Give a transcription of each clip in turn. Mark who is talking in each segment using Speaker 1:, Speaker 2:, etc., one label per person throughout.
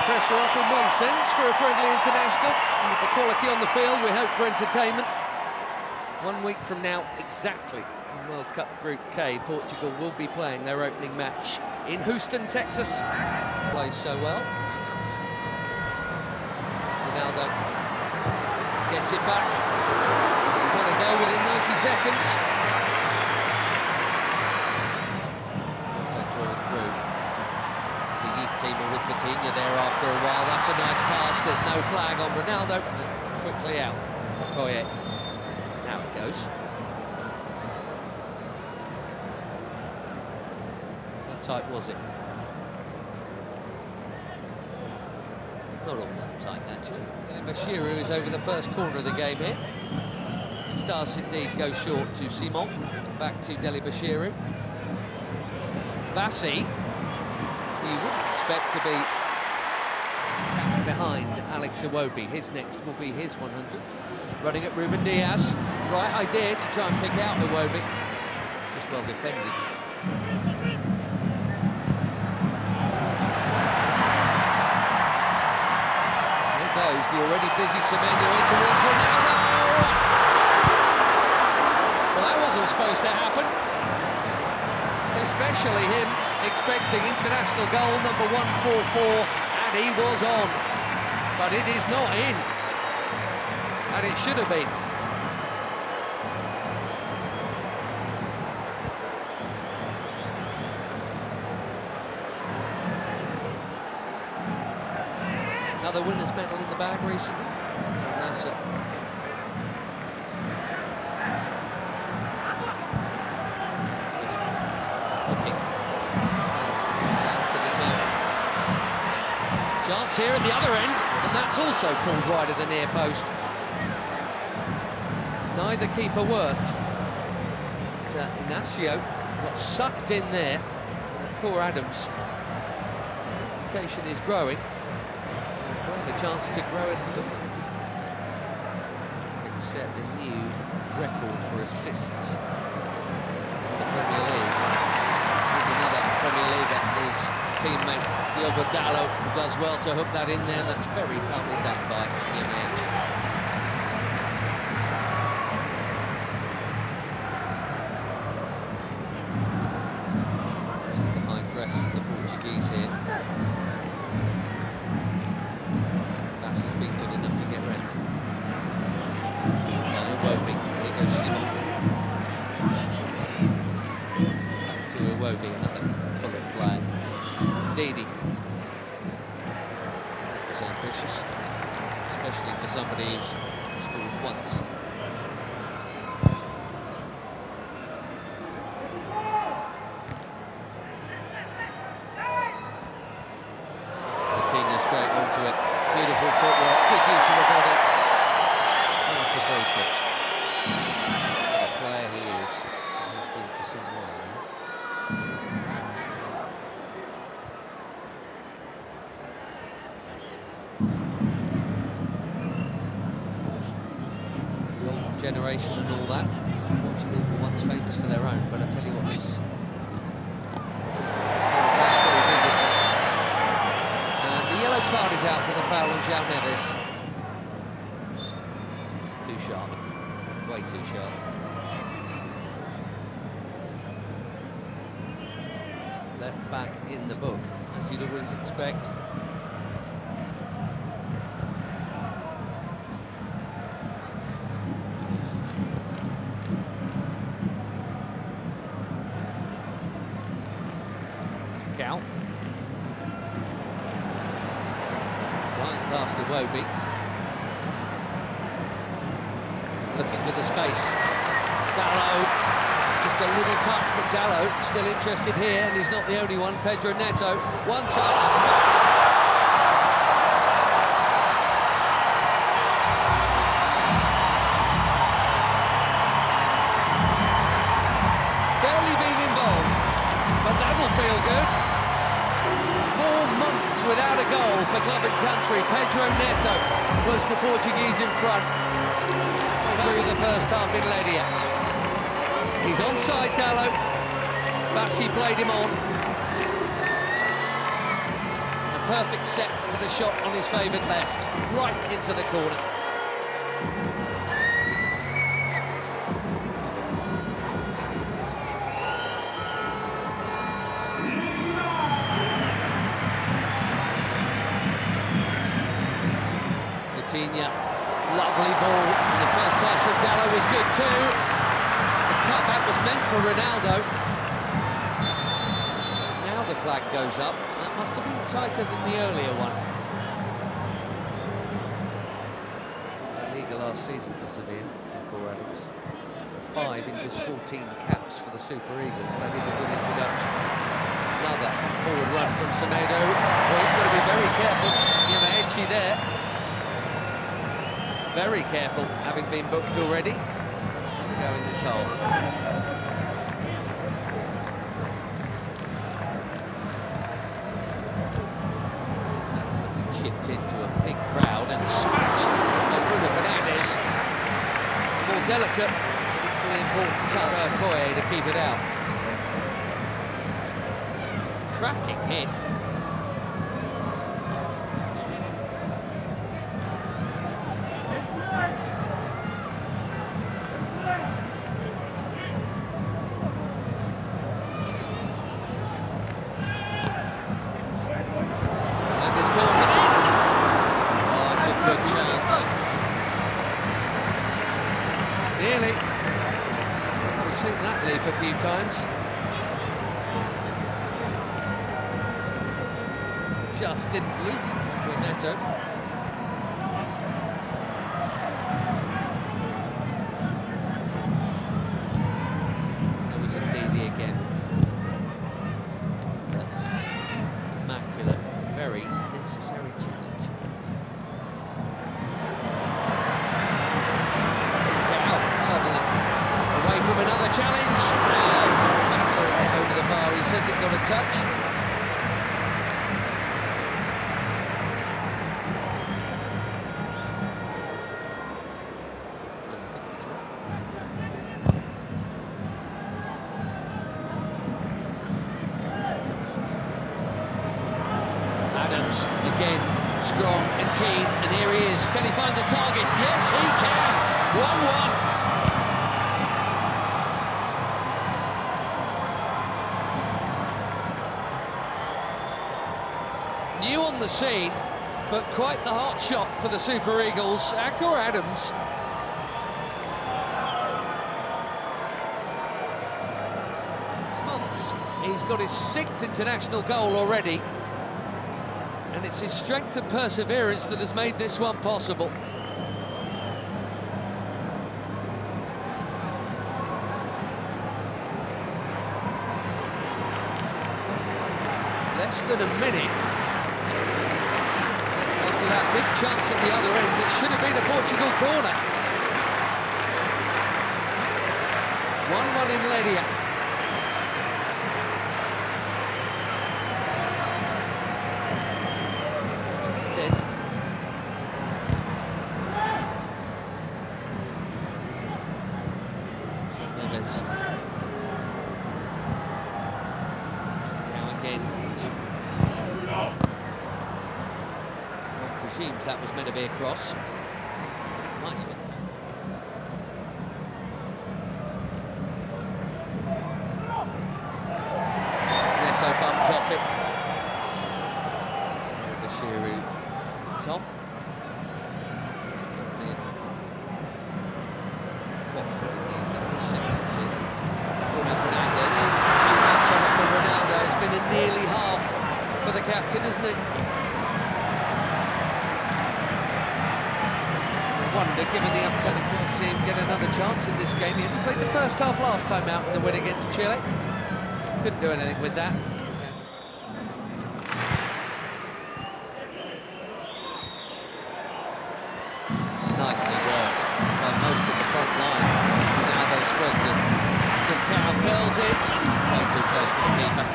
Speaker 1: pressure off in one sense for a friendly international. And with the quality on the field, we hope for entertainment. 1 week from now, exactly, in World Cup Group K, Portugal will be playing their opening match in Houston, Texas. Plays so well. Ronaldo gets it back. He's had a go within 90 seconds. So through and through. There's a youth teamer with Vitinha there after a while. That's a nice pass. There's no flag on Ronaldo. Quickly out. Okoye. Now it goes. How tight was it? Not all that tight, actually. Bashiru is over the first corner of the game here. He does indeed go short to Simon. Back to Deli Bashiru. Bassi, who you wouldn't expect to be behind Alex Iwobi. His next will be his 100th. Running at Ruben Diaz. Right idea to try and pick out Iwobi. Just well defended. Goes the already busy Semenyo in towards Ronaldo. Well, that wasn't supposed to happen. Especially him expecting international goal number 144, and he was on. But it is not in. And it should have been. Another winner's medal in the bag recently. Nasser. Just hopping down to the turn. Chance here at the other end, and that's also pulled wide of the near post. Neither keeper worked. Inacio got sucked in there. And poor Adams. Reputation is growing. The chance to grow it a little. Set a new record for assists in the Premier League. There's another Premier League, his teammate Diogo Dalot, who does well to hook that in there. That's very calmly done by Jimenez. See the high press from the Portuguese here. He's been good enough to get round it. Iwobi, here goes Simon. Back to Iwobi, another Fulham player. Didi. That was ambitious, especially for somebody who's scored once. Vitinha straight onto it. Beautiful footwork, good use of the body. There's the free kick. The player he is, has been for some while now. The old generation and all that. Portugal were once famous for their own, but I tell you what, this card is out for the foul on João Neves. Too sharp. Way too sharp. Left back in the book, as you'd always expect. Cal. Past Iwobi. Looking for the space. Dalot. Just a little touch, but Dalot still interested here, and he's not the only one. Pedro Neto. One touch. Barely being involved, but that'll feel good. 4 months without a goal for club and country. Pedro Neto puts the Portuguese in front through the first half in Ledia. He's onside, Dalot. Bassi played him on. And perfect set for the shot on his favoured left, right into the corner. Lovely ball, and the first touch of Dallo was good too. The cutback was meant for Ronaldo. Now the flag goes up. That must have been tighter than the earlier one. La Liga last season for Sevilla, Michael Adams. 5 in just 14 caps for the Super Eagles. That is a good introduction. Another forward run from Semedo. Well, he's got to be very careful. Yamaechi there. Very careful, having been booked already. Here we go in this half. Chipped into a big crowd and smashed by Bruno Fernandes. More delicate, equally important Tara Koye to keep it out. Cracking hit. Nearly. We've seen that leap a few times. Just didn't loop into a netto. There was a Didi again. Immaculate, very necessary challenge. From another challenge, battering it over the bar. He says it got a touch. Adams again, strong and keen, and here he is. Can he find the target? Yes, he can. 1-1. New on the scene, but quite the hot shot for the Super Eagles. Akor Adams. Months, he's got his 6th international goal already, and it's his strength and perseverance that has made this one possible. Less than a minute after that big chance at the other end, it should have been a Portugal corner. 1-1 in Ledia. Instead, Neves. Now again. One presumes that was meant to be a cross. Might even. Neto bumped off it. Bashiru at the top. Watford in the second tier. Bruno Fernandes. Too much on it for Ronaldo. It's been a nearly half for the captain, isn't it? I wonder, given the upcoming, we'll see him get another chance in this game. He played the first half last time out in the win against Chile. Couldn't do anything with that. Nicely worked by most of the front line. Ronaldo spreads it. Trincao curls it. Way too close to the keeper.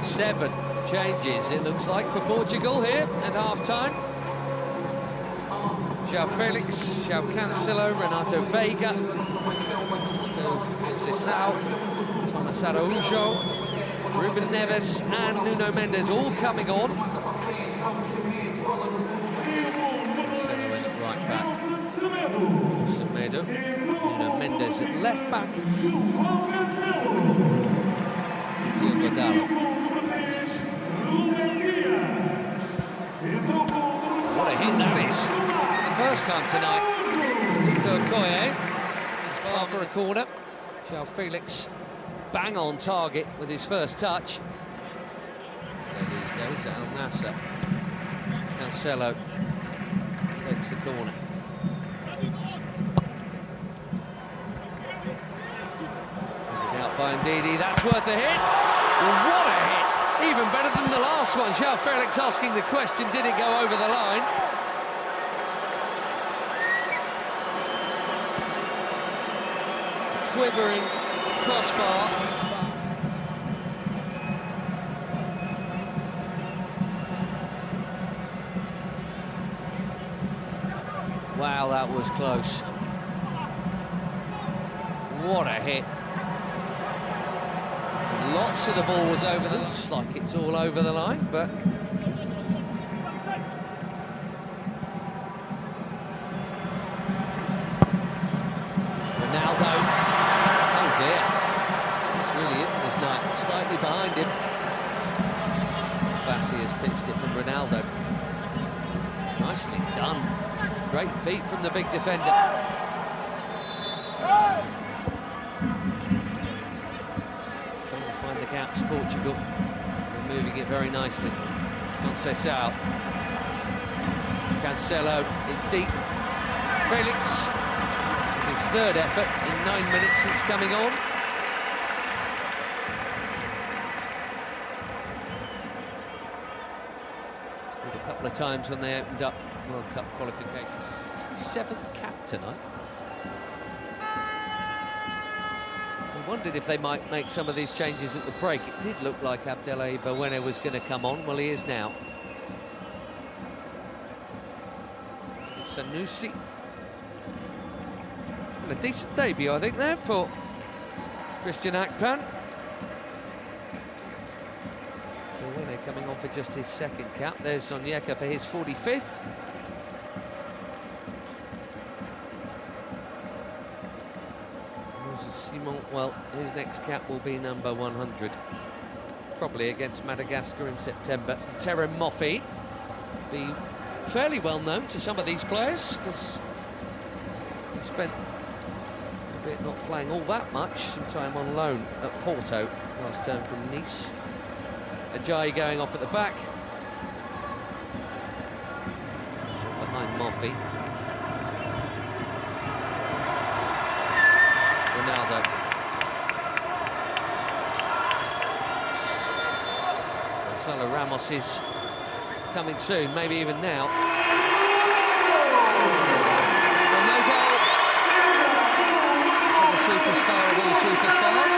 Speaker 1: Seven changes, it looks like, for Portugal here at half-time. João Felix, João Cancelo, Renato Veiga, Sissao, Araujo, Ruben Neves and Nuno Mendes all coming on. Semedo at right back. Semedo. Nuno Mendes at left back. What a hit that is for the first time tonight. Okoye is far for a corner. João Felix bang on target with his first touch. These days at Al Nassr. Cancelo takes the corner. Out by Ndidi, that's worth a hit. What a hit! Even better than the last one. João Felix asking the question, did it go over the line? Quivering crossbar. Wow, that was close. What a hit. And lots of the ball was over the... Looks like it's all over the line, but... Ronaldo. Oh dear. This really isn't his night. Slightly behind him. Bassi has pitched it from Ronaldo. Nicely done. Great feet from the big defender. Trying to find the gaps, Portugal. They're moving it very nicely. Conceição. Cancelo, it's deep. Felix, his third effort in 9 minutes since coming on. Scored a couple of times when they opened up World Cup qualifications. 67th cap tonight. We wondered if they might make some of these changes at the break. It did look like Abdelai Bawene was going to come on. Well, he is now. Sanusi. And a decent debut, I think, there for Christian Akpan. Bawene coming on for just his second cap. There's Onyeka for his 45th. Simon, well, his next cap will be number 100. Probably against Madagascar in September. Terem Moffi, be fairly well known to some of these players, because he spent a bit not playing all that much, some time on loan at Porto last term from Nice. Ajayi going off at the back. Behind Moffi. Ronaldo. Gonzalo Ramos is coming soon, maybe even now. Well, no goal for the superstar of all superstars.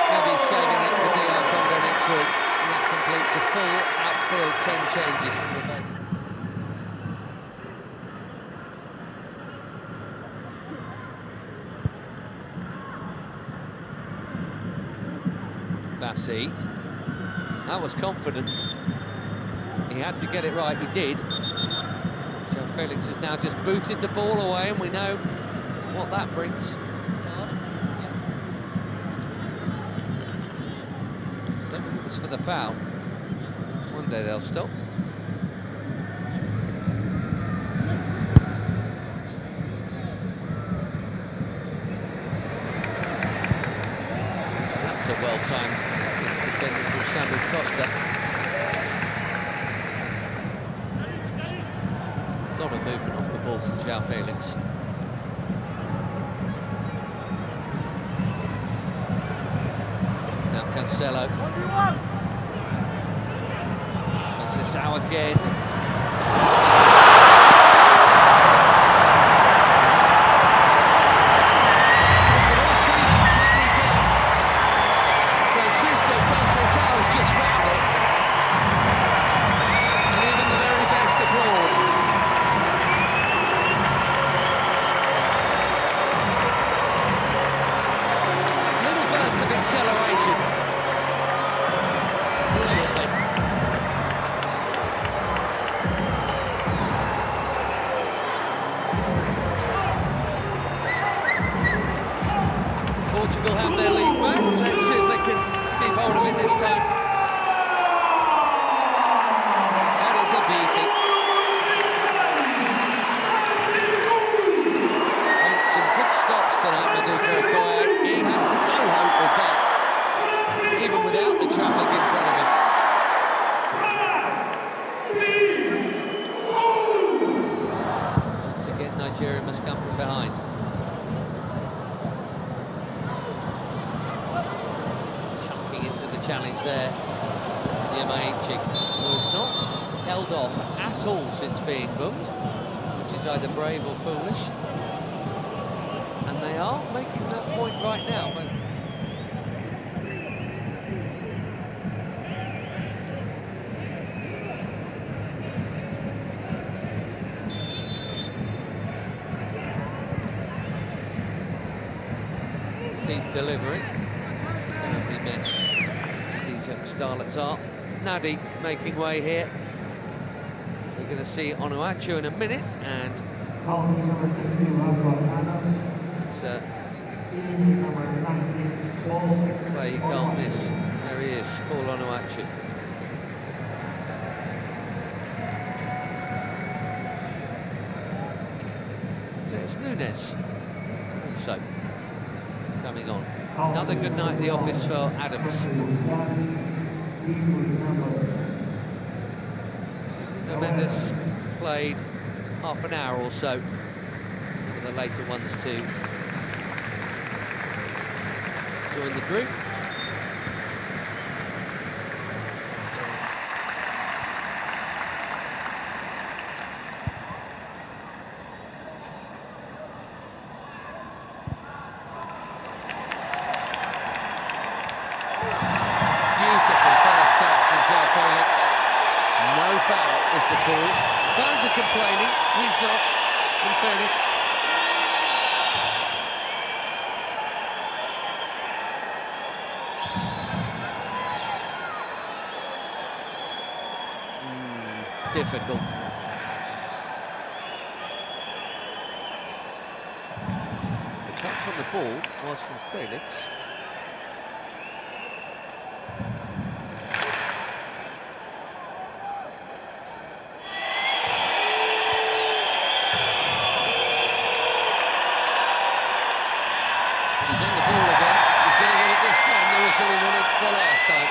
Speaker 1: Maybe he's saving it for DR Congo next week, and that completes a full outfield 10 changes from the bench. Bassi, that was confident. He had to get it right, he did. So Felix has now just booted the ball away, and we know what that brings. Don't think it was for the foul. One day they'll stop. That's a well-timed defending from Samuel Costa. A lot of movement off the ball from João Felix. Now Cancelo. Conceição again. acceleration. Brilliantly. Portugal have their lead back. Let's see if they can keep hold of it this time. That is a beauty. Made some good stops tonight, Maduka Okoye. He had no hope with that, even without the traffic in front of him. Once again, Nigeria must come from behind. Into the challenge there. Nyamaichi was not held off at all since being booked, which is either brave or foolish. And they are making that point right now. Deep delivery. Met these young starlets are. Nadi making way here. We're going to see Onuachu in a minute, and it's play you can't miss. There he is, Paul Onuachu. It's Nunes also coming on. Another good night at the office for Adams. So, Mendes played half an hour or so for the later ones to join the group. No foul is the call. Fans are complaining, he's not, in fairness. Difficult. The touch on the ball was from Felix. He won it the last time.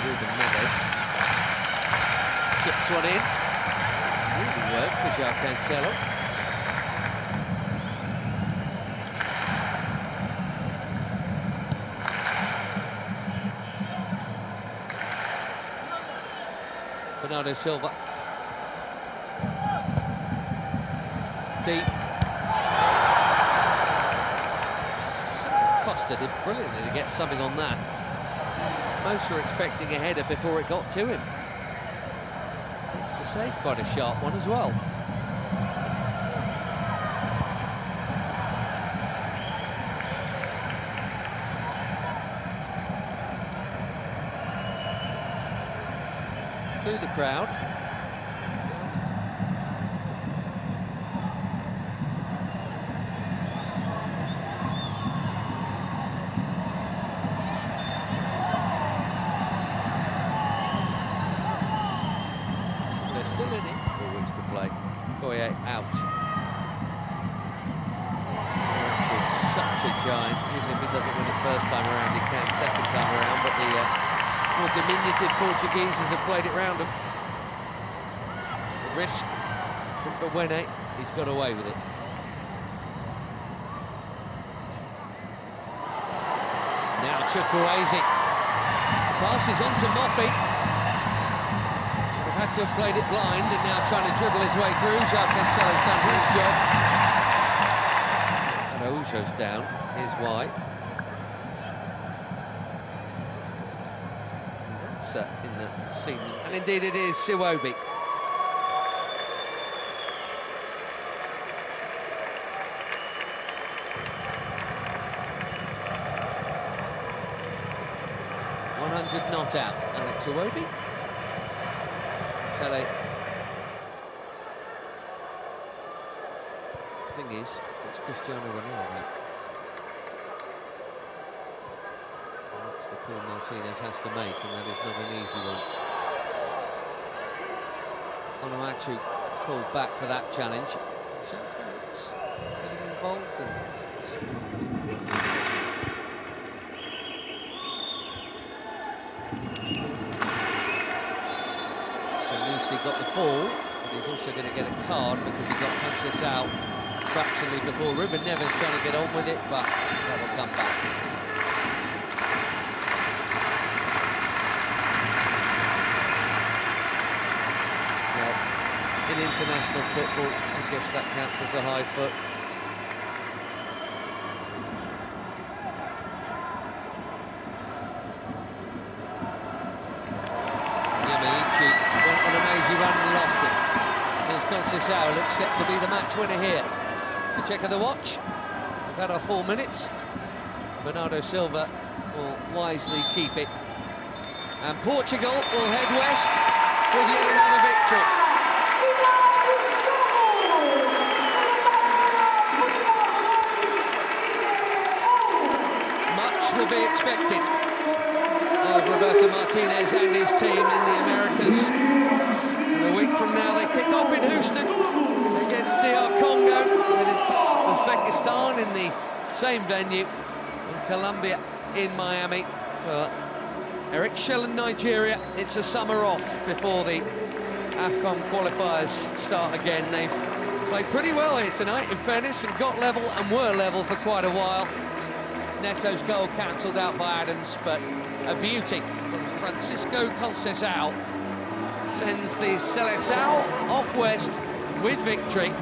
Speaker 1: Ruben Neves chips one in. Really work for João Cancelo. Bernardo Silva. Deep. Costa did brilliantly to get something on that. Most were expecting a header before it got to him. Makes the save quite a sharp one as well. Through the crowd. Still in it, 4 weeks to play. Okoye out. Which is such a giant. Even if he doesn't win it first time around, he can second time around. But the more diminutive Portugueses have played it round him. The risk from Bawene, he's got away with it. Now Chukwueze. Passes on to Moffi. Had to have played it blind, and now trying to dribble his way through. João Cancelo's done his job. Araujo's down. Here's why. And that's in the scene. And indeed it is Siwobi. 100 not out. Alex Iwobi. Tele. Thing is, it's Cristiano Ronaldo. That's the call Martinez has to make, and that is not an easy one. Onuachu called back for that challenge. Felix getting involved and Sanusi got the ball, but he's also going to get a card because he got punches out fractionally before. Ruben Neves trying to get on with it, but that will come back. In international football, I guess that counts as a high foot. Yamaichi went on an amazing run and lost it. Here's Conceição, looks set to be the match winner here. A check of the watch. We've had our 4 minutes. Bernardo Silva will wisely keep it. And Portugal will head west with yet another victory. Will be expected of Roberto Martinez and his team in the Americas. And a week from now they kick off in Houston against DR Congo, and it's Uzbekistan in the same venue, and Colombia in Miami for Eric Shell and Nigeria. It's a summer off before the AFCON qualifiers start again. They've played pretty well here tonight, in fairness, and got level and were level for quite a while. Neto's goal cancelled out by Adams, but a beauty from Francisco Conceição sends the Seleção off west with victory.